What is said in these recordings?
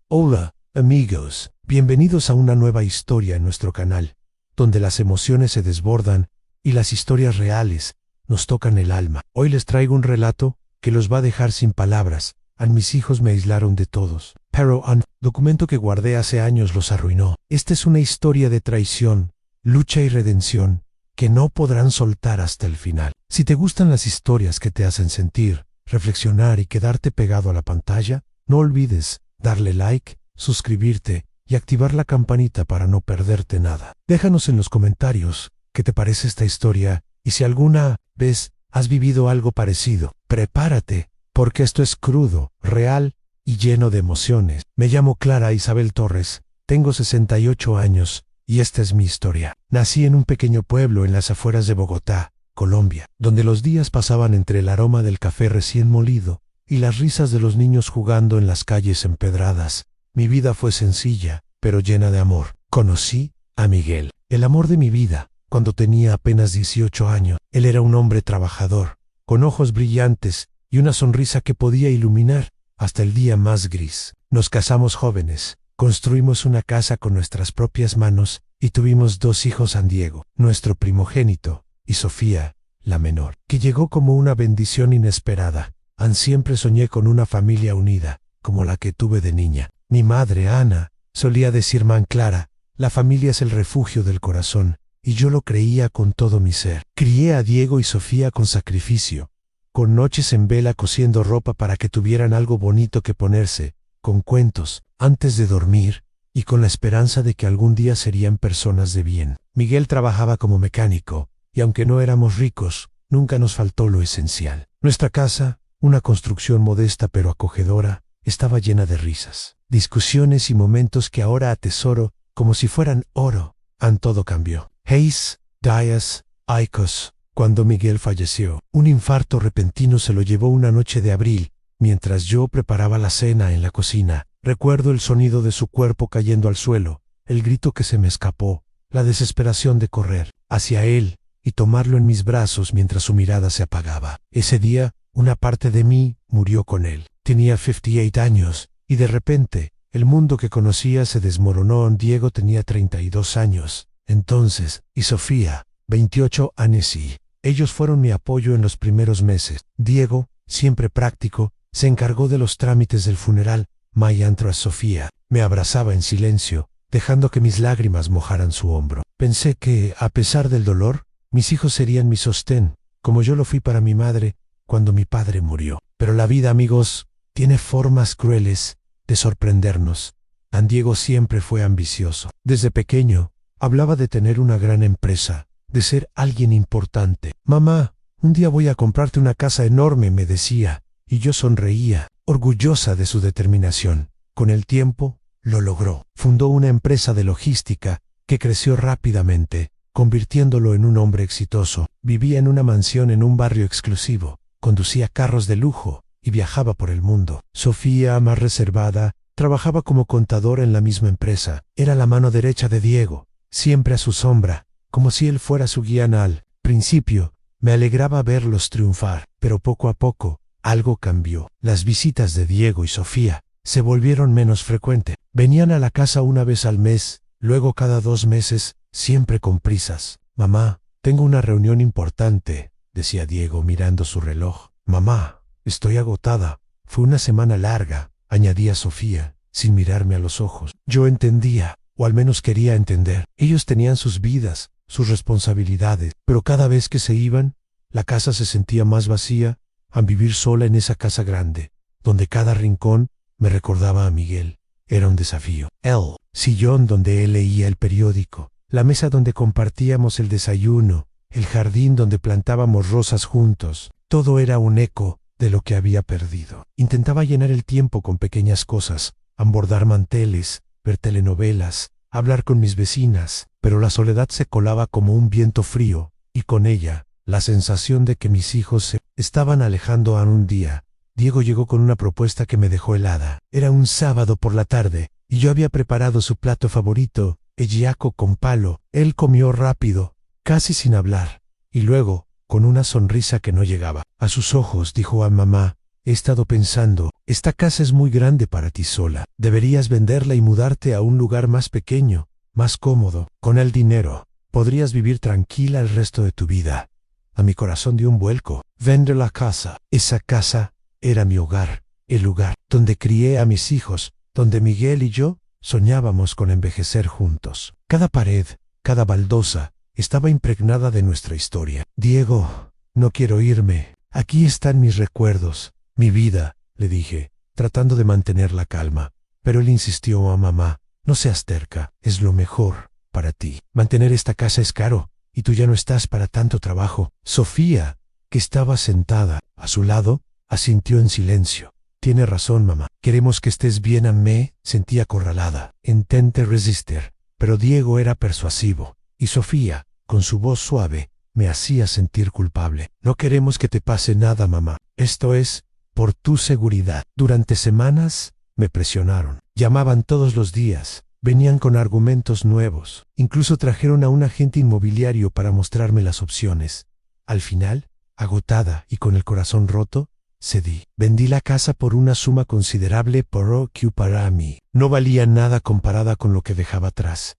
Hola, amigos, bienvenidos a una nueva historia en nuestro canal, donde las emociones se desbordan y las historias reales nos tocan el alma. Hoy les traigo un relato que los va a dejar sin palabras. Mis hijos me aislaron de todos, pero un documento que guardé hace años los arruinó. Esta es una historia de traición, lucha y redención que no podrán soltar hasta el final. Si te gustan las historias que te hacen sentir, reflexionar y quedarte pegado a la pantalla, no olvides darle like, suscribirte y activar la campanita para no perderte nada. Déjanos en los comentarios qué te parece esta historia y si alguna vez has vivido algo parecido. Prepárate, porque esto es crudo, real y lleno de emociones. Me llamo Clara Isabel Torres, tengo 68 años y esta es mi historia. Nací en un pequeño pueblo en las afueras de Bogotá, Colombia, donde los días pasaban entre el aroma del café recién molido y las risas de los niños jugando en las calles empedradas. Mi vida fue sencilla, pero llena de amor. Conocí a Miguel, el amor de mi vida, cuando tenía apenas 18 años. Él era un hombre trabajador, con ojos brillantes y una sonrisa que podía iluminar hasta el día más gris. Nos casamos jóvenes, construimos una casa con nuestras propias manos y tuvimos 2 hijos: San Diego, nuestro primogénito, y Sofía, la menor, que llegó como una bendición inesperada. Siempre soñé con una familia unida, como la que tuve de niña. Mi madre, Ana, solía decir: Man Clara, la familia es el refugio del corazón, y yo lo creía con todo mi ser. Crié a Diego y Sofía con sacrificio, con noches en vela cosiendo ropa para que tuvieran algo bonito que ponerse, con cuentos, antes de dormir, y con la esperanza de que algún día serían personas de bien. Miguel trabajaba como mecánico, y aunque no éramos ricos, nunca nos faltó lo esencial. Nuestra casa, una construcción modesta pero acogedora, estaba llena de risas, discusiones y momentos que ahora atesoro como si fueran oro. Todo cambió. Hayes, Díaz, Icos. Cuando Miguel falleció, un infarto repentino se lo llevó una noche de abril, mientras yo preparaba la cena en la cocina. Recuerdo el sonido de su cuerpo cayendo al suelo, el grito que se me escapó, la desesperación de correr hacia él y tomarlo en mis brazos mientras su mirada se apagaba. Ese día, una parte de mí murió con él. Tenía 58 años, y de repente, el mundo que conocía se desmoronó. Diego tenía 32 años, entonces, y Sofía, 28 años. Ellos fueron mi apoyo en los primeros meses. Diego, siempre práctico, se encargó de los trámites del funeral. Mientras Sofía me abrazaba en silencio, dejando que mis lágrimas mojaran su hombro. Pensé que, a pesar del dolor, mis hijos serían mi sostén, como yo lo fui para mi madre cuando mi padre murió. Pero la vida, amigos, tiene formas crueles de sorprendernos. Diego siempre fue ambicioso. Desde pequeño, hablaba de tener una gran empresa, de ser alguien importante. Mamá, un día voy a comprarte una casa enorme, me decía, y yo sonreía, orgullosa de su determinación. Con el tiempo, lo logró. Fundó una empresa de logística que creció rápidamente, convirtiéndolo en un hombre exitoso. Vivía en una mansión en un barrio exclusivo, conducía carros de lujo y viajaba por el mundo. Sofía, más reservada, trabajaba como contadora en la misma empresa. Era la mano derecha de Diego, siempre a su sombra, como si él fuera su guía. Al principio, me alegraba verlos triunfar, pero poco a poco, algo cambió. Las visitas de Diego y Sofía se volvieron menos frecuentes. Venían a la casa una vez al mes, luego cada 2 meses, siempre con prisas. Mamá, tengo una reunión importante, decía Diego mirando su reloj. Mamá, estoy agotada. Fue una semana larga, añadía Sofía, sin mirarme a los ojos. Yo entendía, o al menos quería entender. Ellos tenían sus vidas, sus responsabilidades, pero cada vez que se iban, la casa se sentía más vacía. Vivir sola en esa casa grande, donde cada rincón me recordaba a Miguel, era un desafío. El sillón donde él leía el periódico, la mesa donde compartíamos el desayuno, el jardín donde plantábamos rosas juntos, todo era un eco de lo que había perdido. Intentaba llenar el tiempo con pequeñas cosas, bordar manteles, ver telenovelas, hablar con mis vecinas, pero la soledad se colaba como un viento frío, y con ella, la sensación de que mis hijos se estaban alejando. Un día, Diego llegó con una propuesta que me dejó helada. Era un sábado por la tarde, y yo había preparado su plato favorito, el giaco con palo. Él comió rápido, casi sin hablar, y luego, con una sonrisa que no llegaba a sus ojos, dijo a mamá: he estado pensando, esta casa es muy grande para ti sola. Deberías venderla y mudarte a un lugar más pequeño, más cómodo. Con el dinero, podrías vivir tranquila el resto de tu vida. A mi corazón dio un vuelco. Vende la casa. Esa casa era mi hogar, el lugar donde crié a mis hijos, donde Miguel y yo soñábamos con envejecer juntos. Cada pared, cada baldosa, estaba impregnada de nuestra historia. Diego, no quiero irme. Aquí están mis recuerdos, mi vida, le dije, tratando de mantener la calma. Pero él insistió: mamá, no seas terca, es lo mejor para ti. Mantener esta casa es caro, y tú ya no estás para tanto trabajo. Sofía, que estaba sentada a su lado, asintió en silencio. Tiene razón, mamá. Queremos que estés bien. Me sentí acorralada. Intenté resistir, pero Diego era persuasivo, y Sofía, con su voz suave, me hacía sentir culpable. No queremos que te pase nada, mamá. Esto es por tu seguridad. Durante semanas me presionaron. Llamaban todos los días. Venían con argumentos nuevos. Incluso trajeron a un agente inmobiliario para mostrarme las opciones. Al final, agotada y con el corazón roto, cedí. Vendí la casa por una suma considerable, pero que para mí no valía nada comparada con lo que dejaba atrás.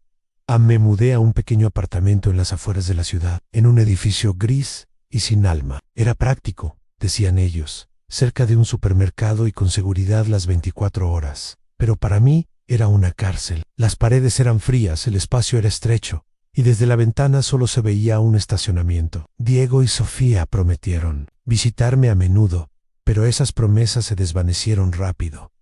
Me mudé a un pequeño apartamento en las afueras de la ciudad, en un edificio gris y sin alma. Era práctico, decían ellos, cerca de un supermercado y con seguridad las 24 horas. Pero para mí era una cárcel. Las paredes eran frías, el espacio era estrecho, y desde la ventana solo se veía un estacionamiento. Diego y Sofía prometieron visitarme a menudo, pero esas promesas se desvanecieron rápido.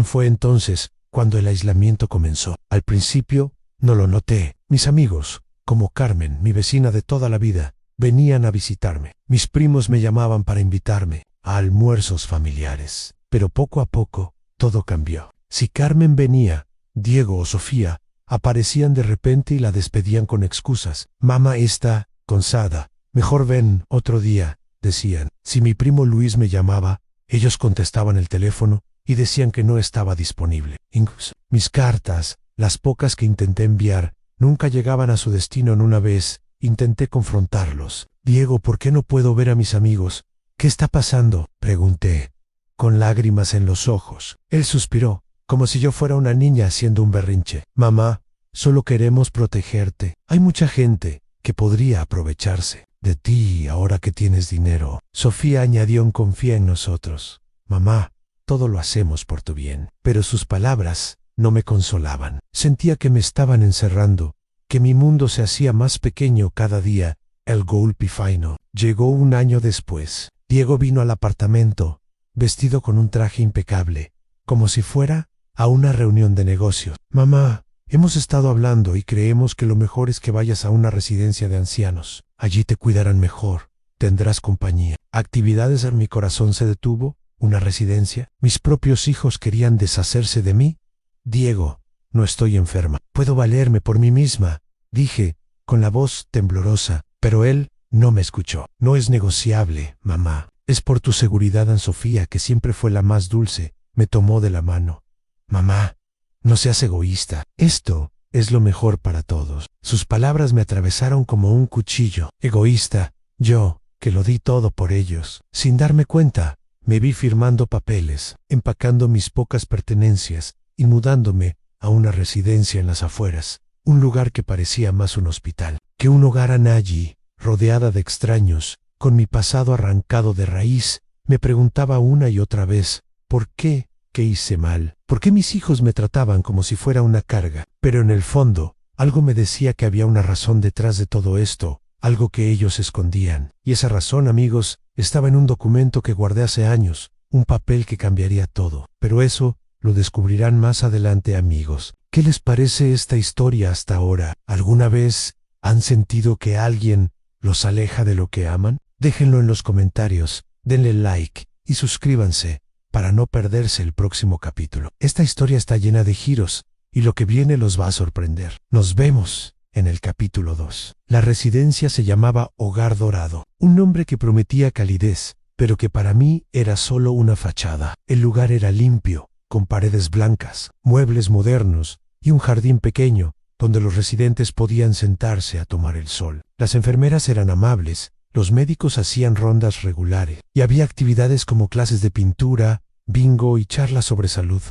Fue entonces cuando el aislamiento comenzó. Al principio no lo noté. Mis amigos, como Carmen, mi vecina de toda la vida, venían a visitarme. Mis primos me llamaban para invitarme a almuerzos familiares. Pero poco a poco todo cambió. Si Carmen venía, Diego o Sofía aparecían de repente y la despedían con excusas. Mamá está cansada, mejor ven otro día, decían. Si mi primo Luis me llamaba, ellos contestaban el teléfono y decían que no estaba disponible. Incluso mis cartas, las pocas que intenté enviar, nunca llegaban a su destino. En una vez intenté confrontarlos. Diego, ¿por qué no puedo ver a mis amigos? ¿Qué está pasando?, pregunté, con lágrimas en los ojos. Él suspiró, como si yo fuera una niña haciendo un berrinche. Mamá, solo queremos protegerte. Hay mucha gente que podría aprovecharse de ti ahora que tienes dinero. Sofía añadió: confía en nosotros. Mamá, todo lo hacemos por tu bien. Pero sus palabras no me consolaban. Sentía que me estaban encerrando, que mi mundo se hacía más pequeño cada día. El golpe final llegó un año después. Diego vino al apartamento, vestido con un traje impecable, como si fuera a una reunión de negocios. Mamá, hemos estado hablando y creemos que lo mejor es que vayas a una residencia de ancianos. Allí te cuidarán mejor, tendrás compañía. Actividades. En mi corazón se detuvo. ¿Una residencia? Mis propios hijos querían deshacerse de mí. Diego, no estoy enferma. Puedo valerme por mí misma, dije, con la voz temblorosa, pero él no me escuchó. No es negociable, mamá. Es por tu seguridad. Ana Sofía, que siempre fue la más dulce, me tomó de la mano. Mamá, no seas egoísta. Esto es lo mejor para todos. Sus palabras me atravesaron como un cuchillo. Egoísta, yo, que lo di todo por ellos. Sin darme cuenta, me vi firmando papeles, empacando mis pocas pertenencias y mudándome a una residencia en las afueras, un lugar que parecía más un hospital que un hogar. Allí, rodeada de extraños, con mi pasado arrancado de raíz, me preguntaba una y otra vez, ¿por qué? ¿Qué hice mal? ¿Por qué mis hijos me trataban como si fuera una carga? Pero en el fondo, algo me decía que había una razón detrás de todo esto, algo que ellos escondían. Y esa razón, amigos, estaba en un documento que guardé hace años, un papel que cambiaría todo. Pero eso lo descubrirán más adelante, amigos. ¿Qué les parece esta historia hasta ahora? ¿Alguna vez han sentido que alguien los aleja de lo que aman? Déjenlo en los comentarios, denle like y suscríbanse para no perderse el próximo capítulo. Esta historia está llena de giros y lo que viene los va a sorprender. Nos vemos en el capítulo 2. La residencia se llamaba Hogar Dorado, un nombre que prometía calidez, pero que para mí era solo una fachada. El lugar era limpio, con paredes blancas, muebles modernos y un jardín pequeño donde los residentes podían sentarse a tomar el sol. Las enfermeras eran amables Los médicos hacían rondas regulares, y había actividades como clases de pintura, bingo y charlas sobre salud.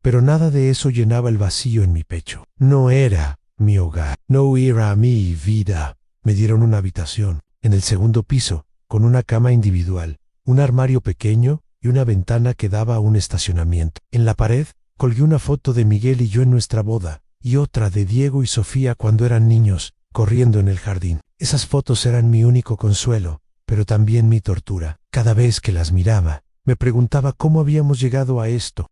Pero nada de eso llenaba el vacío en mi pecho. No era mi hogar, no era mi vida. Me dieron una habitación, en el segundo piso, con una cama individual, un armario pequeño y una ventana que daba a un estacionamiento. En la pared colgué una foto de Miguel y yo en nuestra boda, y otra de Diego y Sofía cuando eran niños, corriendo en el jardín. Esas fotos eran mi único consuelo, pero también mi tortura. Cada vez que las miraba, me preguntaba cómo habíamos llegado a esto.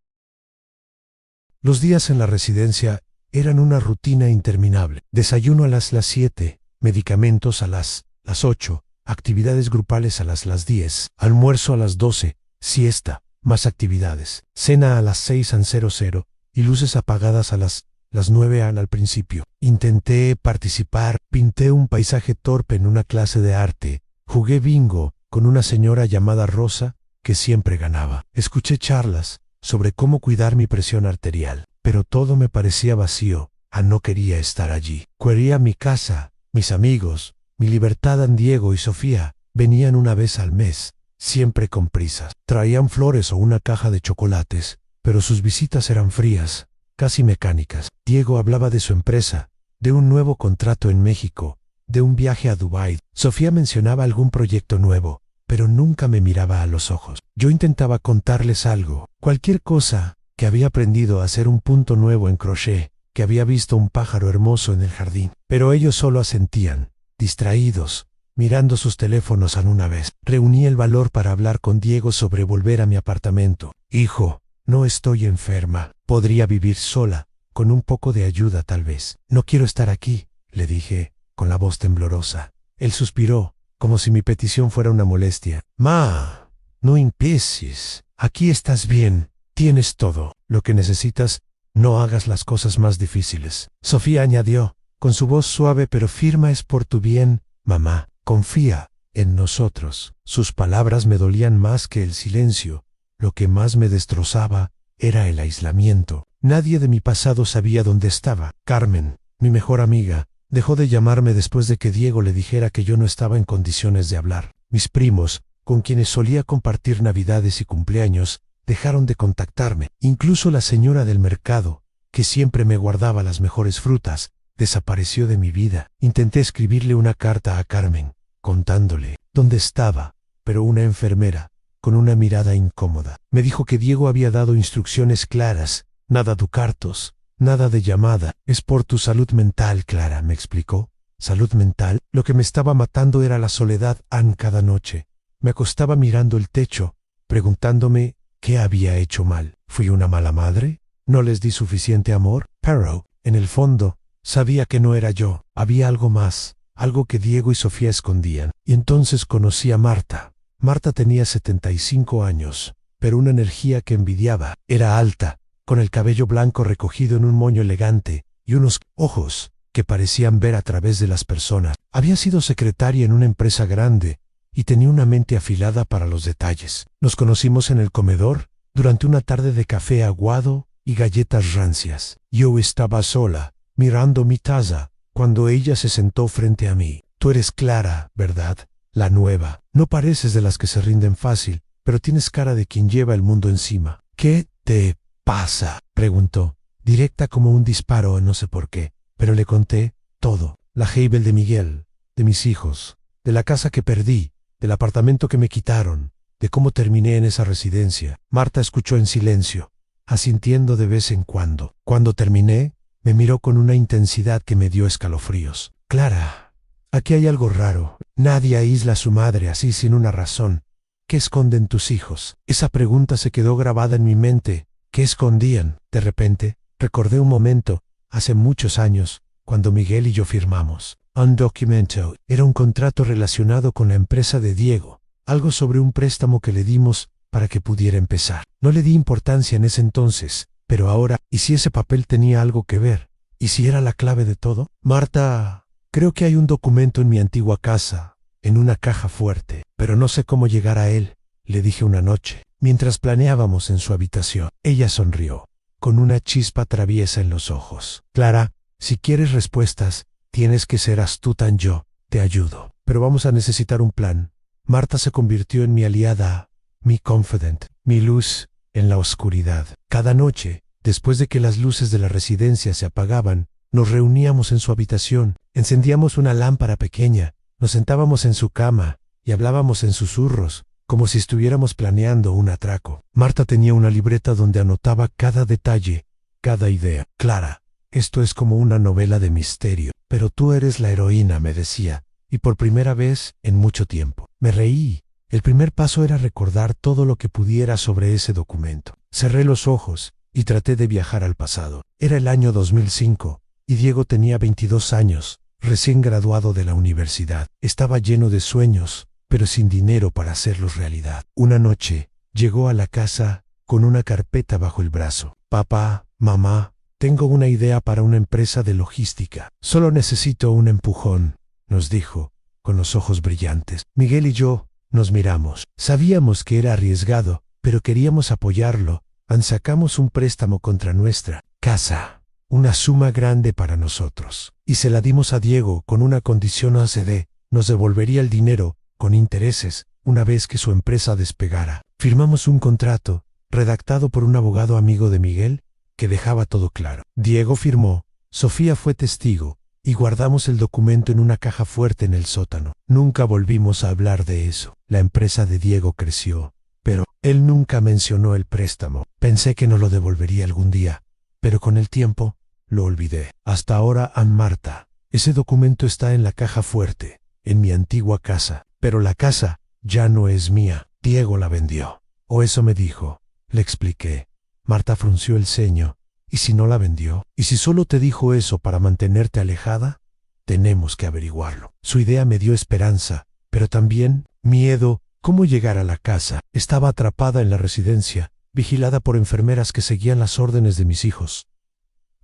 Los días en la residencia eran una rutina interminable. Desayuno a las 7, medicamentos a las 8, actividades grupales a las 10, almuerzo a las 12, siesta, más actividades, cena a las 6:00 y luces apagadas a las 9 al principio. Intenté participar, pinté un paisaje torpe en una clase de arte, jugué bingo con una señora llamada Rosa que siempre ganaba. Escuché charlas sobre cómo cuidar mi presión arterial, pero todo me parecía vacío. No quería estar allí. Quería mi casa, mis amigos, mi libertad. Diego y Sofía venían una vez al mes, siempre con prisas. Traían flores o una caja de chocolates, pero sus visitas eran frías, casi mecánicas. Diego hablaba de su empresa, de un nuevo contrato en México, de un viaje a Dubái. Sofía mencionaba algún proyecto nuevo, pero nunca me miraba a los ojos. Yo intentaba contarles algo, cualquier cosa, que había aprendido a hacer un punto nuevo en crochet, que había visto un pájaro hermoso en el jardín, pero ellos solo asentían, distraídos, mirando sus teléfonos a una vez. Reuní el valor para hablar con Diego sobre volver a mi apartamento. Hijo, no estoy enferma, podría vivir sola, con un poco de ayuda tal vez. No quiero estar aquí, le dije, con la voz temblorosa. Él suspiró, como si mi petición fuera una molestia. Ma, no empieces. Aquí estás bien, tienes todo lo que necesitas, no hagas las cosas más difíciles. Sofía añadió, con su voz suave pero firme: es por tu bien, mamá, confía en nosotros. Sus palabras me dolían más que el silencio. Lo que más me destrozaba era el aislamiento. Nadie de mi pasado sabía dónde estaba. Carmen, mi mejor amiga, dejó de llamarme después de que Diego le dijera que yo no estaba en condiciones de hablar. Mis primos, con quienes solía compartir navidades y cumpleaños, dejaron de contactarme. Incluso la señora del mercado, que siempre me guardaba las mejores frutas, desapareció de mi vida. Intenté escribirle una carta a Carmen, contándole dónde estaba, pero una enfermera, con una mirada incómoda, me dijo que Diego había dado instrucciones claras: nada ducartos, nada de llamada. Es por tu salud mental, Clara, me explicó. ¿Salud mental? Lo que me estaba matando era la soledad. Cada noche me acostaba mirando el techo, preguntándome qué había hecho mal. ¿Fui una mala madre? ¿No les di suficiente amor? Pero, en el fondo, sabía que no era yo. Había algo más, algo que Diego y Sofía escondían. Y entonces conocí a Marta. Marta tenía 75 años, pero una energía que envidiaba. Era alta, con el cabello blanco recogido en un moño elegante, y unos ojos que parecían ver a través de las personas. Había sido secretaria en una empresa grande, y tenía una mente afilada para los detalles. Nos conocimos en el comedor, durante una tarde de café aguado y galletas rancias. Yo estaba sola, mirando mi taza, cuando ella se sentó frente a mí. Tú eres Clara, ¿verdad? La nueva. No pareces de las que se rinden fácil, pero tienes cara de quien lleva el mundo encima. ¿Qué te pasa?, preguntó, directa como un disparo, no sé por qué, pero le conté todo. La Heibel de Miguel, de mis hijos, de la casa que perdí, del apartamento que me quitaron, de cómo terminé en esa residencia. Marta escuchó en silencio, asintiendo de vez en cuando. Cuando terminé, me miró con una intensidad que me dio escalofríos. Clara, aquí hay algo raro. Nadie aísla a su madre así sin una razón. ¿Qué esconden tus hijos? Esa pregunta se quedó grabada en mi mente. ¿Qué escondían? De repente, recordé un momento, hace muchos años, cuando Miguel y yo firmamos un documento. Era un contrato relacionado con la empresa de Diego, algo sobre un préstamo que le dimos para que pudiera empezar. No le di importancia en ese entonces, pero ahora, ¿y si ese papel tenía algo que ver? ¿Y si era la clave de todo? Marta, creo que hay un documento en mi antigua casa, en una caja fuerte, pero no sé cómo llegar a él, le dije una noche, mientras planeábamos en su habitación. Ella sonrió, con una chispa traviesa en los ojos. Clara, si quieres respuestas, tienes que ser astuta en yo. te ayudo. Pero vamos a necesitar un plan. Marta se convirtió en mi aliada, mi confidant, mi luz en la oscuridad. Cada noche, después de que las luces de la residencia se apagaban, nos reuníamos en su habitación, encendíamos una lámpara pequeña, nos sentábamos en su cama y hablábamos en susurros, como si estuviéramos planeando un atraco. Marta tenía una libreta donde anotaba cada detalle, cada idea. Clara, esto es como una novela de misterio, pero tú eres la heroína, me decía, y por primera vez en mucho tiempo. Me reí. El primer paso era recordar todo lo que pudiera sobre ese documento. Cerré los ojos y traté de viajar al pasado. Era el año 2005 y Diego tenía 22 años, recién graduado de la universidad. Estaba lleno de sueños, pero sin dinero para hacerlos realidad. Una noche, llegó a la casa con una carpeta bajo el brazo. Papá, mamá, tengo una idea para una empresa de logística. Solo necesito un empujón, nos dijo, con los ojos brillantes. Miguel y yo nos miramos. Sabíamos que era arriesgado, pero queríamos apoyarlo. Sacamos un préstamo contra nuestra casa, una suma grande para nosotros, y se la dimos a Diego con una condición ACD. Nos devolvería el dinero, con intereses, una vez que su empresa despegara. Firmamos un contrato, redactado por un abogado amigo de Miguel, que dejaba todo claro. Diego firmó, Sofía fue testigo, y guardamos el documento en una caja fuerte en el sótano. Nunca volvimos a hablar de eso. La empresa de Diego creció, pero él nunca mencionó el préstamo. Pensé que no lo devolvería algún día, pero con el tiempo lo olvidé. Hasta ahora, Marta, ese documento está en la caja fuerte, en mi antigua casa, pero la casa ya no es mía. Diego la vendió. O eso me dijo. Le expliqué. Marta frunció el ceño. ¿Y si no la vendió? ¿Y si solo te dijo eso para mantenerte alejada? Tenemos que averiguarlo. Su idea me dio esperanza, pero también miedo. ¿Cómo llegar a la casa? Estaba atrapada en la residencia, vigilada por enfermeras que seguían las órdenes de mis hijos.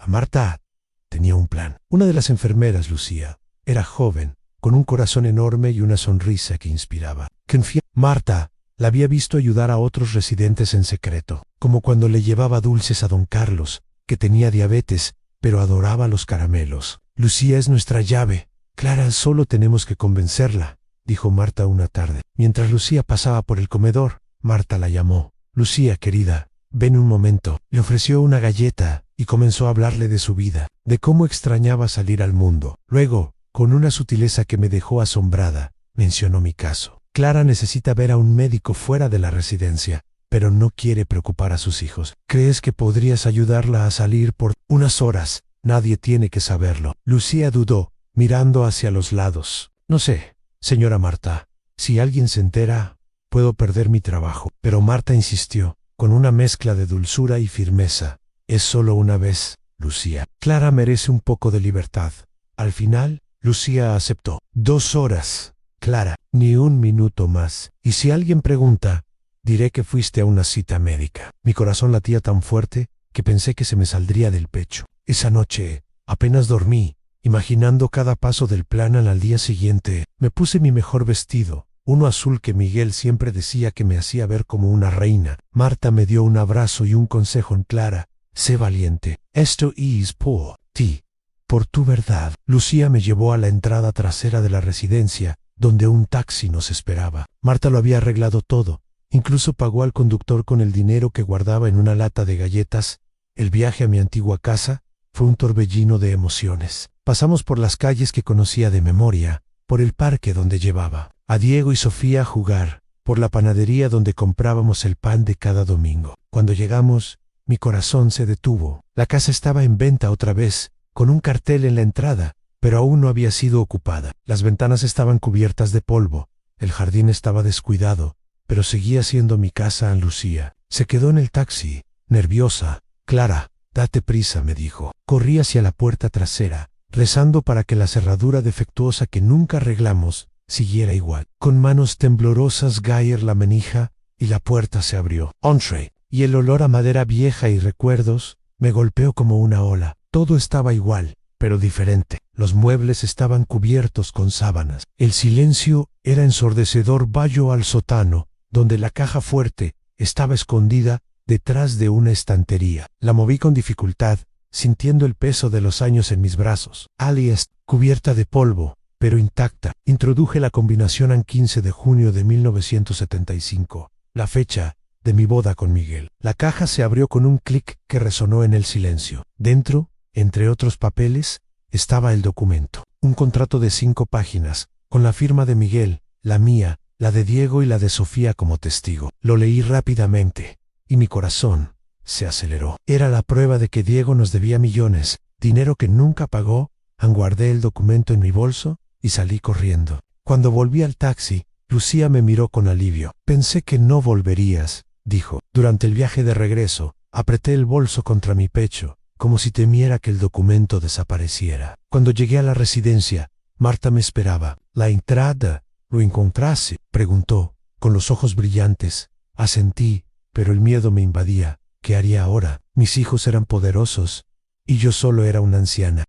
Marta tenía un plan. Una de las enfermeras, Lucía, era joven, con un corazón enorme y una sonrisa que inspiraba. Marta la había visto ayudar a otros residentes en secreto, como cuando le llevaba dulces a don Carlos, que tenía diabetes, pero adoraba los caramelos. Lucía es nuestra llave. Clara, solo tenemos que convencerla, dijo Marta una tarde. Mientras Lucía pasaba por el comedor, Marta la llamó. Lucía, querida, ven un momento. Le ofreció una galleta y comenzó a hablarle de su vida, de cómo extrañaba salir al mundo. Luego, con una sutileza que me dejó asombrada, mencionó mi caso. Clara necesita ver a un médico fuera de la residencia, pero no quiere preocupar a sus hijos. ¿Crees que podrías ayudarla a salir por unas horas? Nadie tiene que saberlo. Lucía dudó, mirando hacia los lados. No sé, señora Marta, si alguien se entera, puedo perder mi trabajo. Pero Marta insistió, con una mezcla de dulzura y firmeza. Es solo una vez, Lucía. Clara merece un poco de libertad. Al final, Lucía aceptó. 2 horas. Clara, ni un minuto más. Y si alguien pregunta, diré que fuiste a una cita médica. Mi corazón latía tan fuerte que pensé que se me saldría del pecho. Esa noche, apenas dormí, imaginando cada paso del plan. Al día siguiente, me puse mi mejor vestido, uno azul que Miguel siempre decía que me hacía ver como una reina. Marta me dio un abrazo y un consejo en Clara. Sé valiente. Esto es por ti, por tu verdad. Lucía me llevó a la entrada trasera de la residencia, donde un taxi nos esperaba. Marta lo había arreglado todo. Incluso pagó al conductor con el dinero que guardaba en una lata de galletas. El viaje a mi antigua casa fue un torbellino de emociones. Pasamos por las calles que conocía de memoria, por el parque donde llevaba a Diego y Sofía a jugar, por la panadería donde comprábamos el pan de cada domingo. Cuando llegamos, mi corazón se detuvo. La casa estaba en venta otra vez, con un cartel en la entrada, pero aún no había sido ocupada. Las ventanas estaban cubiertas de polvo, el jardín estaba descuidado, pero seguía siendo mi casa. Lucía se quedó en el taxi, nerviosa. Clara, date prisa, me dijo. Corrí hacia la puerta trasera, rezando para que la cerradura defectuosa que nunca arreglamos siguiera igual. Con manos temblorosas Gayer la manija y la puerta se abrió. Entree, y el olor a madera vieja y recuerdos me golpeó como una ola. Todo estaba igual, pero diferente. Los muebles estaban cubiertos con sábanas. El silencio era ensordecedor. Vayó al sótano, donde la caja fuerte estaba escondida detrás de una estantería. La moví con dificultad, sintiendo el peso de los años en mis brazos. Alias, cubierta de polvo, pero intacta. Introduje la combinación al 15 de junio de 1975, la fecha de mi boda con Miguel. La caja se abrió con un clic que resonó en el silencio. Dentro, entre otros papeles, estaba el documento. Un contrato de 5 páginas, con la firma de Miguel, la mía, la de Diego y la de Sofía como testigo. Lo leí rápidamente, y mi corazón se aceleró. Era la prueba de que Diego nos debía millones, dinero que nunca pagó. Guardé el documento en mi bolso y salí corriendo. Cuando volví al taxi, Lucía me miró con alivio. Pensé que no volverías, dijo. Durante el viaje de regreso, apreté el bolso contra mi pecho, como si temiera que el documento desapareciera. Cuando llegué a la residencia, Marta me esperaba. ¿La entrada lo encontraste?, preguntó, con los ojos brillantes. Asentí, pero el miedo me invadía. ¿Qué haría ahora? Mis hijos eran poderosos, y yo solo era una anciana.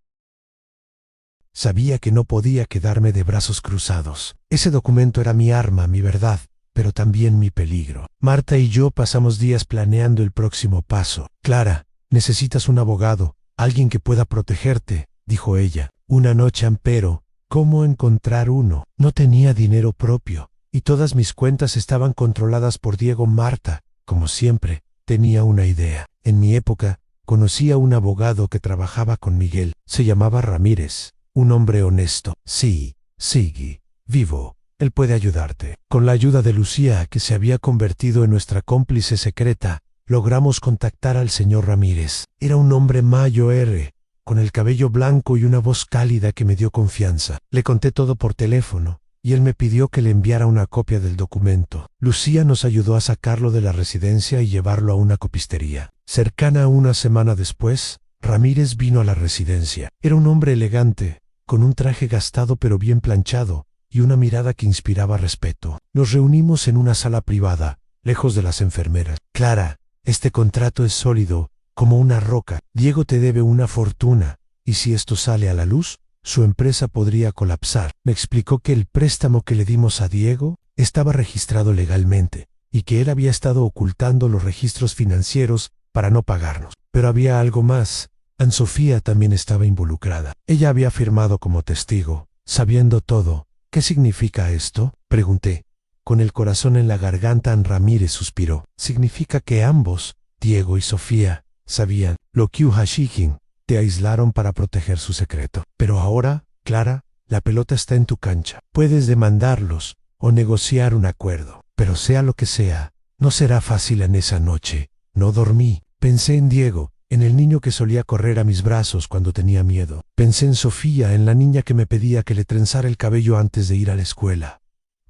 Sabía que no podía quedarme de brazos cruzados. Ese documento era mi arma, mi verdad, pero también mi peligro. Marta y yo pasamos días planeando el próximo paso. Clara, necesitas un abogado, alguien que pueda protegerte, dijo ella. Una noche ampero, ¿cómo encontrar uno? No tenía dinero propio, y todas mis cuentas estaban controladas por Diego. Marta, como siempre, tenía una idea. En mi época, conocí a un abogado que trabajaba con Miguel. Se llamaba Ramírez. Un hombre honesto. Sí, sigue vivo. Él puede ayudarte. Con la ayuda de Lucía, que se había convertido en nuestra cómplice secreta, logramos contactar al señor Ramírez. Era un hombre mayor, con el cabello blanco y una voz cálida que me dio confianza. Le conté todo por teléfono, y él me pidió que le enviara una copia del documento. Lucía nos ayudó a sacarlo de la residencia y llevarlo a una copistería. Cercana a una semana después, Ramírez vino a la residencia. Era un hombre elegante, con un traje gastado pero bien planchado, y una mirada que inspiraba respeto. Nos reunimos en una sala privada, lejos de las enfermeras. Clara, este contrato es sólido, como una roca. Diego te debe una fortuna, y si esto sale a la luz, su empresa podría colapsar. Me explicó que el préstamo que le dimos a Diego estaba registrado legalmente, y que él había estado ocultando los registros financieros para no pagarnos. Pero había algo más. Sofía también estaba involucrada. Ella había firmado como testigo. Sabiendo todo, ¿qué significa esto?, pregunté. Con el corazón en la garganta, Ramírez suspiró. Significa que ambos, Diego y Sofía, sabían lo que Hashikin te aislaron para proteger su secreto. Pero ahora, Clara, la pelota está en tu cancha. Puedes demandarlos o negociar un acuerdo. Pero sea lo que sea, no será fácil. En esa noche no dormí. Pensé en Diego, en el niño que solía correr a mis brazos cuando tenía miedo. Pensé en Sofía, en la niña que me pedía que le trenzara el cabello antes de ir a la escuela.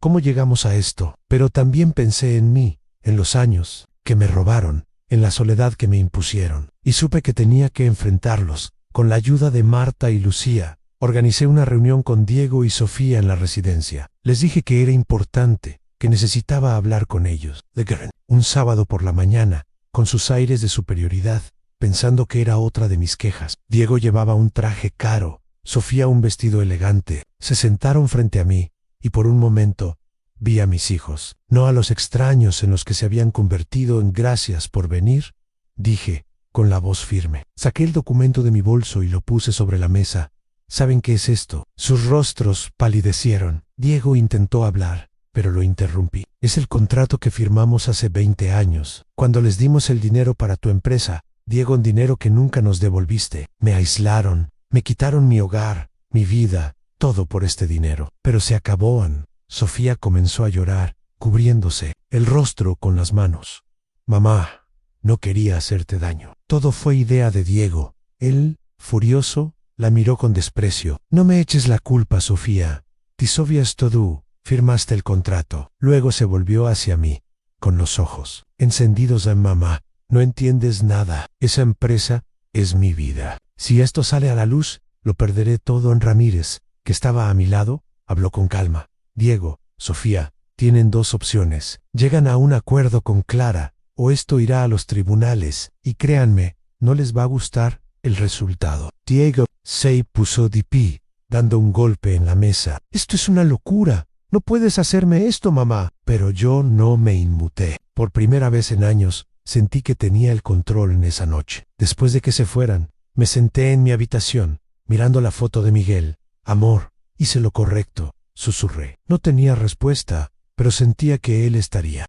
¿Cómo llegamos a esto? Pero también pensé en mí, en los años que me robaron, en la soledad que me impusieron. Y supe que tenía que enfrentarlos. Con la ayuda de Marta y Lucía, organicé una reunión con Diego y Sofía en la residencia. Les dije que era importante, que necesitaba hablar con ellos. Un sábado por la mañana, con sus aires de superioridad, pensando que era otra de mis quejas. Diego llevaba un traje caro, Sofía un vestido elegante. Se sentaron frente a mí, y por un momento vi a mis hijos, no a los extraños en los que se habían convertido. En gracias por venir, dije, con la voz firme. Saqué el documento de mi bolso y lo puse sobre la mesa. ¿Saben qué es esto? Sus rostros palidecieron. Diego intentó hablar, pero lo interrumpí. Es el contrato que firmamos hace 20 años, cuando les dimos el dinero para tu empresa, Diego, en dinero que nunca nos devolviste. Me aislaron, me quitaron mi hogar, mi vida, todo por este dinero. Pero se acabó. Sofía comenzó a llorar, cubriéndose el rostro con las manos. Mamá, no quería hacerte daño. Todo fue idea de Diego. Él, furioso, la miró con desprecio. No me eches la culpa, Sofía. Ti sabías todo, firmaste el contrato. Luego se volvió hacia mí, con los ojos encendidos. Mamá, no entiendes nada. Esa empresa es mi vida. Si esto sale a la luz, lo perderé todo. Ramírez, que estaba a mi lado, habló con calma. Diego, Sofía, tienen 2 opciones. Llegan a un acuerdo con Clara, o esto irá a los tribunales, y créanme, no les va a gustar el resultado. Diego se puso de pie, dando un golpe en la mesa. Esto es una locura. No puedes hacerme esto, mamá. Pero yo no me inmuté. Por primera vez en años, sentí que tenía el control en esa noche. Después de que se fueran, me senté en mi habitación, mirando la foto de Miguel. Amor, Hice lo correcto, susurré. No tenía respuesta, pero sentía que él estaría.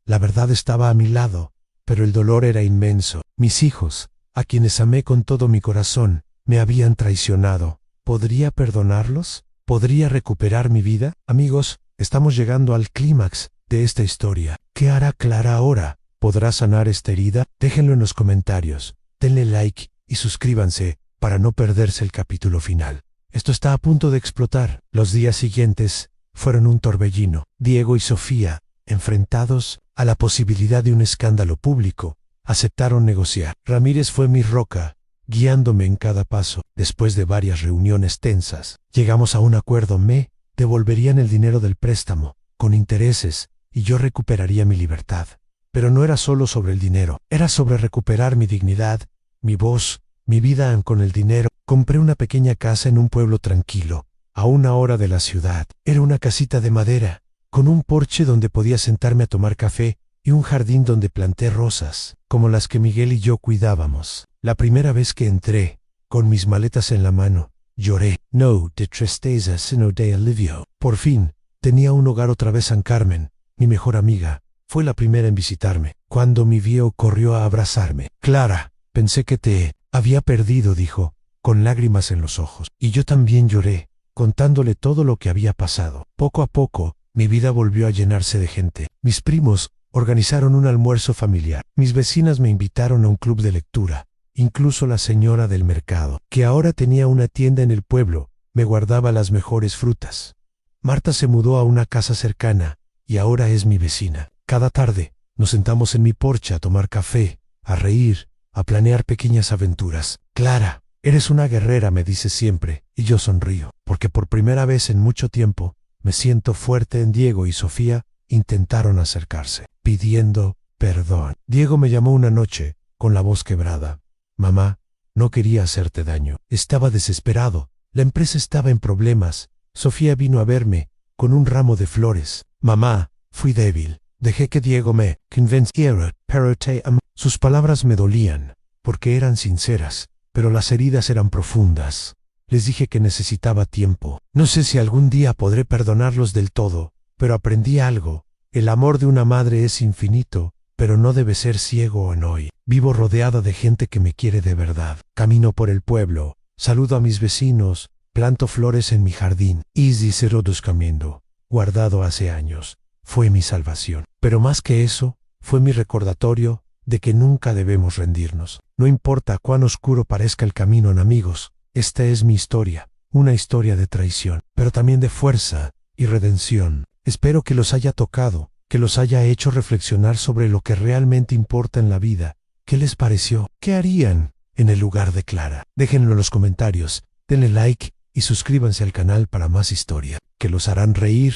La verdad estaba a mi lado, pero el dolor era inmenso. Mis hijos, a quienes amé con todo mi corazón, me habían traicionado. ¿Podría perdonarlos? ¿Podría recuperar mi vida? Amigos, estamos llegando al clímax de esta historia. ¿Qué hará Clara ahora? ¿Podrá sanar esta herida? Déjenlo en los comentarios, denle like y suscríbanse para no perderse el capítulo final. Esto está a punto de explotar. Los días siguientes fueron un torbellino. Diego y Sofía, enfrentados a la posibilidad de un escándalo público, aceptaron negociar. Ramírez fue mi roca, guiándome en cada paso. Después de varias reuniones tensas, llegamos a un acuerdo. Me devolverían el dinero del préstamo, con intereses, y yo recuperaría mi libertad. Pero no era solo sobre el dinero, era sobre recuperar mi dignidad, mi voz, mi vida. Con el dinero, compré una pequeña casa en un pueblo tranquilo, a 1 hora de la ciudad. Era una casita de madera, con un porche donde podía sentarme a tomar café y un jardín donde planté rosas, como las que Miguel y yo cuidábamos. La primera vez que entré, con mis maletas en la mano, lloré. No de tristeza, sino de alivio. Por fin, tenía un hogar otra vez. San Carmen, mi mejor amiga, fue la primera en visitarme. Cuando me vio, corrió a abrazarme. Clara, pensé que te había perdido, dijo, con lágrimas en los ojos. Y yo también lloré, contándole todo lo que había pasado. Poco a poco, mi vida volvió a llenarse de gente. Mis primos organizaron un almuerzo familiar. Mis vecinas me invitaron a un club de lectura. Incluso la señora del mercado, que ahora tenía una tienda en el pueblo, me guardaba las mejores frutas. Marta se mudó a una casa cercana y ahora es mi vecina. Cada tarde nos sentamos en mi porche a tomar café, a reír, a planear pequeñas aventuras. Clara, eres una guerrera, me dice siempre, y yo sonrío, porque por primera vez en mucho tiempo me siento fuerte. Diego y Sofía intentaron acercarse, pidiendo perdón. Diego me llamó una noche, con la voz quebrada. Mamá, no quería hacerte daño. Estaba desesperado. La empresa estaba en problemas. Sofía vino a verme, con un ramo de flores. Mamá, fui débil. Dejé que Diego me convenciera, pero te amo. Sus palabras me dolían, porque eran sinceras, pero las heridas eran profundas. Les dije que necesitaba tiempo. No sé si algún día podré perdonarlos del todo, pero aprendí algo. El amor de una madre es infinito, pero no debe ser ciego en hoy. Vivo rodeada de gente que me quiere de verdad. Camino por el pueblo, saludo a mis vecinos, planto flores en mi jardín. Easy Cerodos Camiendo, guardado hace años, fue mi salvación. Pero más que eso, fue mi recordatorio de que nunca debemos rendirnos. No importa cuán oscuro parezca el camino, amigos, esta es mi historia, una historia de traición, pero también de fuerza y redención. Espero que los haya tocado, que los haya hecho reflexionar sobre lo que realmente importa en la vida. ¿Qué les pareció? ¿Qué harían en el lugar de Clara? Déjenlo en los comentarios, denle like y suscríbanse al canal para más historia, que los harán reír,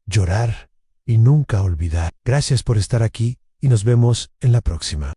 llorar y nunca olvidar. Gracias por estar aquí y nos vemos en la próxima.